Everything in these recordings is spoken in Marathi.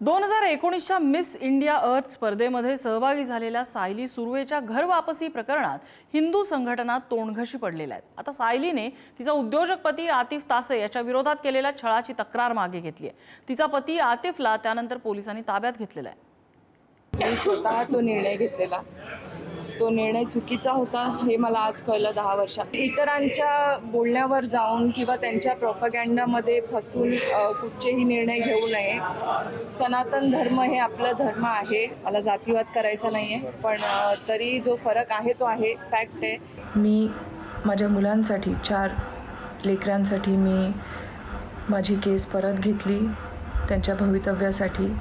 2019च्या मिस इंडिया अर्थ स्पर्धेमध्ये सहभागी झालेल्या सायली सुर्वेच्या घर वापसी प्रकरणात हिंदू संघटना तोंडघशी पडलेल्या आहेत। आता सायलीने तिचा उद्योजक पती आतिफ तासे याच्या विरोधात केलेल्या छळाची तक्रार मागे घेतली आहे। तिचा पती आतिफला त्यानंतर पोलिसांनी ताब्यात घेतलेला आहे। मी स्वतः तो निर्णय घेतलेला, तो निर्णय चुकीचा होता हे मला आज कळलं 10 वर्षात। इतरांच्या बोलण्यावर जाऊन किंवा त्यांच्या प्रोपगँडामध्ये फसून कुठचेही निर्णय घेऊ नये। सनातन धर्म हे आपला धर्म आहे, मला जातीवाद करायचा नाही आहे, पण तरी जो फरक आहे तो आहे, फॅक्ट आहे। मी माझ्या मुलांसाठी 4 लेकरांसाठी मी माझी केस परत घेतली। त्यांच्या भवितव्यासाठी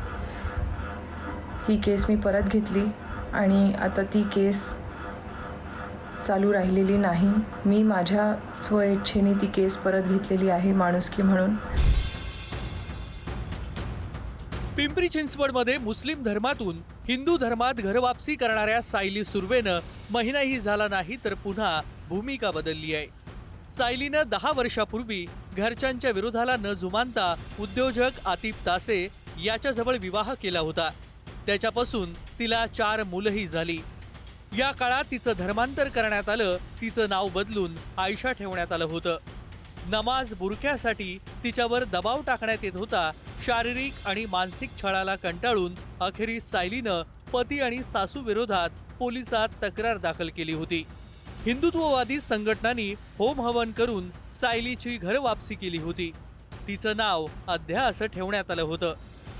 ही केस मी परत घेतली आणि आता ती केस चालू राहिलेली नाही। मी माझ्या स्वइच्छेने ती केस परत घेतलेली आहे माणुसकी म्हणून। पिंपरी चिंचवडमध्ये मुस्लिम धर्मातून हिंदू धर्मात घरवापसी करणाऱ्या सायली सुर्वेनं महिनाही झाला नाही तर पुन्हा भूमिका बदलली आहे। सायलीनं 10 वर्षापूर्वी घरच्यांच्या विरोधाला न जुमानता उद्योजक आतिफ तासे याच्याजवळ विवाह केला होता। त्याच्यापासून तिला 4 मुलंही झाली। या काळात तिचं धर्मांतर करण्यात आलं, तिचं नाव बदलून आयशा ठेवण्यात आलं होतं। नमाज बुरख्यासाठी तिच्यावर दबाव टाकण्यात येत होता। शारीरिक आणि मानसिक छळाला कंटाळून अखेरीस सायलीनं पती आणि सासू विरोधात पोलिसात तक्रार दाखल केली होती। हिंदुत्ववादी संघटनांनी होम हवन करून सायलीची घर वापसी केली होती। तिचं नाव अध्या असं ठेवण्यात आलं होतं।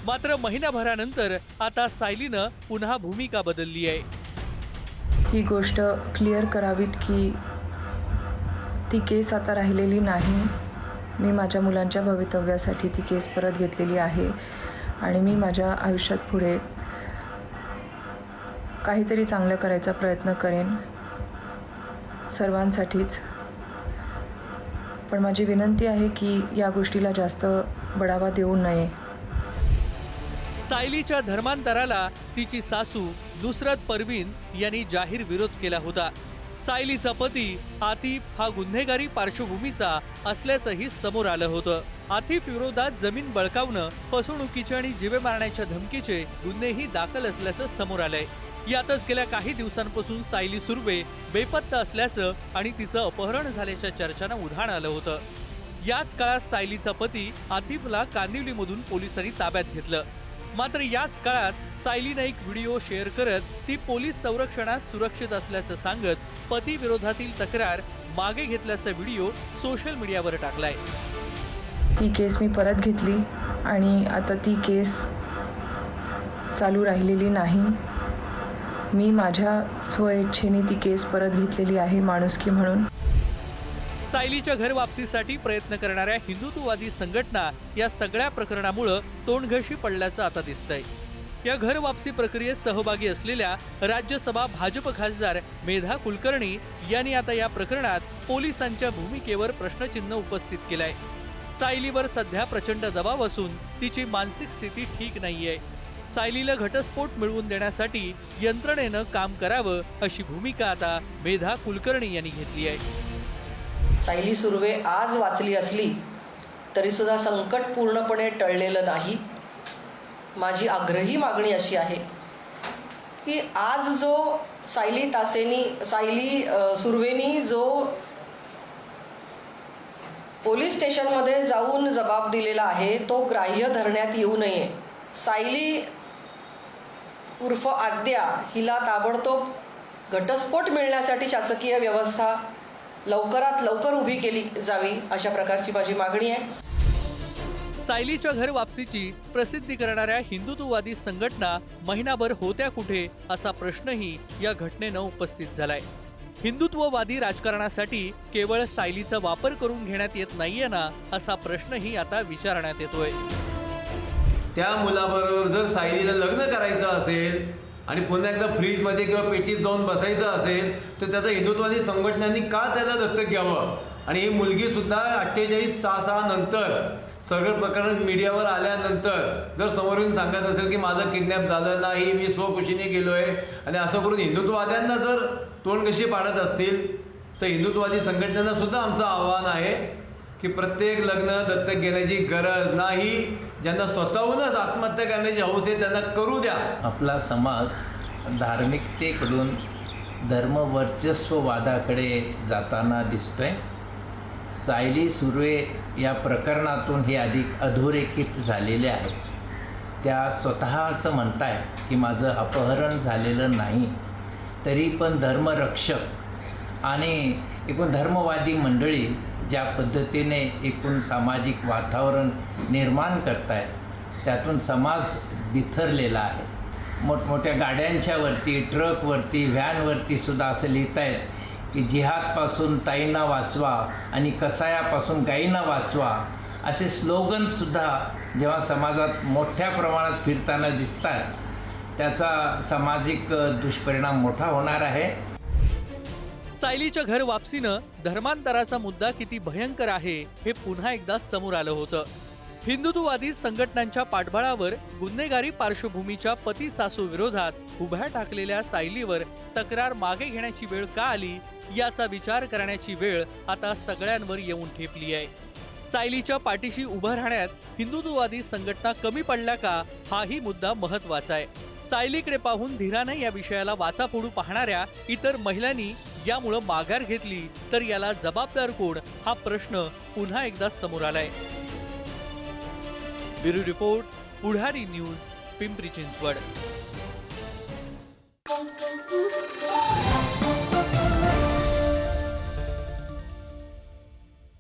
मात्र महिनाभरानंतर आता सायलीनं पुन्हा भूमिका बदलली आहे। ही गोष्ट क्लिअर करावीत की ती केस आता राहिलेली नाही। मी माझ्या मुलांच्या भवितव्यासाठी ती केस परत घेतलेली आहे आणि मी माझ्या आयुष्यात पुढे काहीतरी चांगलं करायचा प्रयत्न करेन सर्वांसाठीच। पण माझी विनंती आहे की या गोष्टीला जास्त बढावा देऊ नये। सायलीच्या धर्मांतराला तिची सासू नुसरत परवीन यांनी जाहीर विरोध केला होता। सायलीचा पती आतिफ हा गुन्हेगारी पार्श्वभूमीचा असल्याचंही समोर आलं होतं। आतिफ विरोधात जमीन बळकावणं, फसवणुकीचे आणि जीवे मारण्याच्या धमकीचे गुन्हेही दाखल असल्याचं समोर आलंय। यातच गेल्या काही दिवसांपासून सायली सुर्वे बेपत्ता असल्याचं आणि तिचं अपहरण झाल्याच्या चर्चांना उधाण आलं होतं। याच काळात सायलीचा पती आतिफला कांदिवलीमधून पोलिसांनी ताब्यात घेतलं। मात्र याच काळात सायलीनं एक व्हिडिओ शेअर करत ती पोलीस संरक्षणात सुरक्षित असल्याचं सांगत पती विरोधातील तक्रार मागे घेतल्याचा व्हिडिओ सोशल मीडियावर टाकलाय। ही केस मी परत घेतली आणि आता ती केस चालू राहिलेली नाही। मी माझ्या स्वइच्छेने ती केस परत घेतलेली आहे माणुसकी म्हणून। सायलीच्या घर वापसीसाठी प्रयत्न करणाऱ्या हिंदुत्ववादी संघटना या सगळ्या प्रकरणामुळे तोंडघशी पडल्याचं आता दिसतंय। या घर वापसी प्रक्रियेत सहभागी असलेल्या राज्यसभा भाजप खासदार मेधा कुलकर्णी यांनी आता या प्रकरणात पोलिसांच्या भूमिकेवर प्रश्नचिन्ह उपस्थित केलंय। सायलीवर सध्या प्रचंड दबाव असून तिची मानसिक स्थिती ठीक नाहीये। सायलीला घटस्फोट मिळवून देण्यासाठी यंत्रणेनं काम करावं अशी भूमिका आता मेधा कुलकर्णी यांनी घेतली आहे। सायली सुर्वे आज वाचली असली तरी सुद्धा संकट पूर्णपणे टळलेलं नाही। माझी आग्रही मागणी अशी आहे की आज जो सायली सुर्वेनी जो पोलीस स्टेशनमध्ये जाऊन जबाब दिलेला आहे तो ग्राह्य धरण्यात येऊ नये। सायली उर्फ आद्या हिला ताबडतोब घटस्फोट मिळण्यासाठी शासकीय व्यवस्था लवकरात लवकर उभी केली जावी अशा प्रकारची माझी मागणी आहे। सायलीच्या घर वापसीची प्रसिद्धी करणाऱ्या हिंदुत्ववादी संघटना महिनाभर होत्या कुठे असा प्रश्नही या घटनेनं उपस्थित झालाय। हिंदुत्ववादी राजकारणासाठी केवळ सायलीचा वापर करून घेण्यात येत नाहीये ना असा प्रश्नही आता विचारण्यात येतोय। त्या मुलाबरोबर जर सायलीला लग्न करायचं असेल आणि पुन्हा एकदा फ्रीजमध्ये किंवा पेटीत जाऊन बसायचं असेल तर त्याचा हिंदुत्ववादी संघटनांनी का त्याला दत्तक घ्यावं? आणि ही मुलगीसुद्धा 48 तासानंतर सगळं प्रकरण मीडियावर आल्यानंतर जर समोरून सांगत असेल की माझं किडनॅप झालं नाही, मी स्वखुशीने गेलो आहे आणि असं करून हिंदुत्ववाद्यांना जर तोंड कशी पाडत असतील तर हिंदुत्ववादी संघटनांना सुद्धा आमचं आव्हान आहे की प्रत्येक लग्न दत्तक घेण्याची गरज नाही। ज्यांना स्वतःहूनच आत्महत्या करण्याची हौस आहे त्यांना करू द्या. आपला समाज धार्मिकतेकडून धर्मवर्चस्ववादाकडे जाताना दिसतोय. सायली सुर्वे या प्रकरणातून हे अधिक अधोरेखित झालेले आहे. त्या स्वतः असं म्हणतायत की माझं अपहरण झालेलं नाही, तरी पण धर्मरक्षक आणि एकूण धर्मवादी मंडळी ज्या पद्धतीने एकूण सामाजिक वातावरण निर्माण करतायत, त्यातून समाज बिथरलेला आहे. मोठमोठ्या गाड्यांच्या वरती, ट्रकवरती, व्हॅनवरती सुद्धा असं लिहित आहेत की जिहादपासून ताईंना वाचवा आणि कसायापासून गाईंना वाचवा, असे स्लोगन्ससुद्धा जेव्हा समाजात मोठ्या प्रमाणात फिरताना दिसतात, त्याचा सामाजिक दुष्परिणाम मोठा होणार आहे. सायलीच्या घर वापसीनं धर्मांतराचा मुद्दा किती भयंकर आहे हे पुन्हा एकदा समोर आलं होतं. हिंदुत्ववादी संघटनांच्या पाठबळावर गुन्हेगारी पार्श्वभूमीच्या पती सासू विरोधात उभ्या ठाकलेल्या सायलीवर तक्रार मागे घेण्याची वेळ का आली याचा विचार करण्याची वेळ आता सगळ्यांवर येऊन ठेपली आहे. सायलीच्या पाठीशी उभं राहण्यात हिंदुत्ववादी संघटना कमी पडल्या का, हाही मुद्दा महत्वाचा आहे. सायलीकडे पाहून धीराने या विषयाला वाचापोडू पाहणाऱ्या इतर महिलांनी यामुळे माघार घेतली तर याला जबाबदार कोण, हा प्रश्न पुन्हा एकदा समोर आलाय. ब्युरो रिपोर्ट, पुढारी न्यूज, पिंपरी चिंचवड.